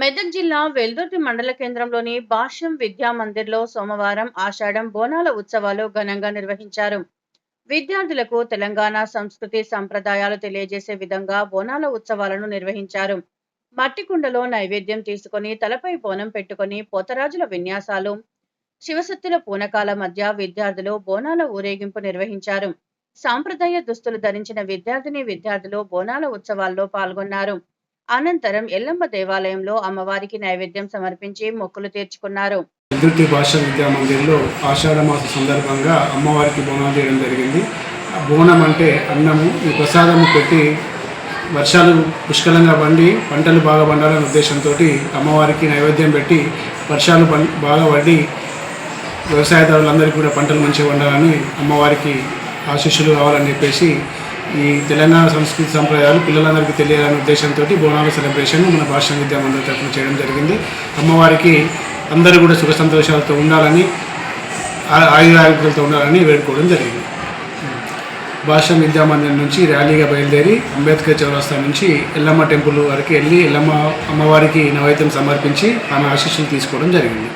మెదక్ జిల్లా వెల్దుర్తి మండల కేంద్రంలోని భాష్యం విద్యా మందిర్లో సోమవారం ఆషాఢం బోనాల ఉత్సవాలు ఘనంగా నిర్వహించారు. విద్యార్థులకు తెలంగాణ సంస్కృతి సంప్రదాయాలు తెలియజేసే విధంగా బోనాల ఉత్సవాలను నిర్వహించారు. మట్టి కుండలో నైవేద్యం తీసుకుని తలపై బోనం పెట్టుకుని పోతరాజుల విన్యాసాలు, శివసత్తుల పూనకాల మధ్య విద్యార్థులు బోనాల ఊరేగింపు నిర్వహించారు. సాంప్రదాయ దుస్తులు ధరించిన విద్యార్థులు బోనాల ఉత్సవాల్లో పాల్గొన్నారు. అనంతరం ఎల్లమ్మ దేవాలయంలో అమ్మవారికి నైవేద్యం సమర్పించి మొక్కులు తీర్చుకున్నారు. వెల్దుర్తి భాష విద్యా మందిర్లో ఆషాఢ మాస సందర్భంగా అమ్మవారికి బోనాలు చేయడం జరిగింది. బోనం అంటే అన్నము, ఈ ప్రసాదము పెట్టి వర్షాలు పుష్కలంగా పండి పంటలు బాగా పండాలనే ఉద్దేశంతో అమ్మవారికి నైవేద్యం పెట్టి వర్షాలు బాగా పడి వ్యవసాయదారులందరికీ కూడా పంటలు మంచిగా పండాలని అమ్మవారికి ఆశీస్సులు కావాలని చెప్పేసి ఈ తెలంగాణ సంస్కృతి సంప్రదాయాలు పిల్లలందరికీ తెలియాలనే ఉద్దేశంతో బోనాల సెలబ్రేషన్ మన భాషా విద్యా మందిర్ తరఫున చేయడం జరిగింది. అమ్మవారికి అందరూ కూడా సుఖ సంతోషాలతో ఉండాలని, ఆయురారోగ్యాలతో ఉండాలని వేడుకోవడం జరిగింది. భాషా విద్యా మందిర్ నుంచి ర్యాలీగా బయలుదేరి అంబేద్కర్ చౌరస్తా నుంచి ఎల్లమ్మ టెంపుల్ వరకు వెళ్ళి అమ్మవారికి నైవేద్యం సమర్పించి ఆమె ఆశీస్సులు తీసుకోవడం జరిగింది.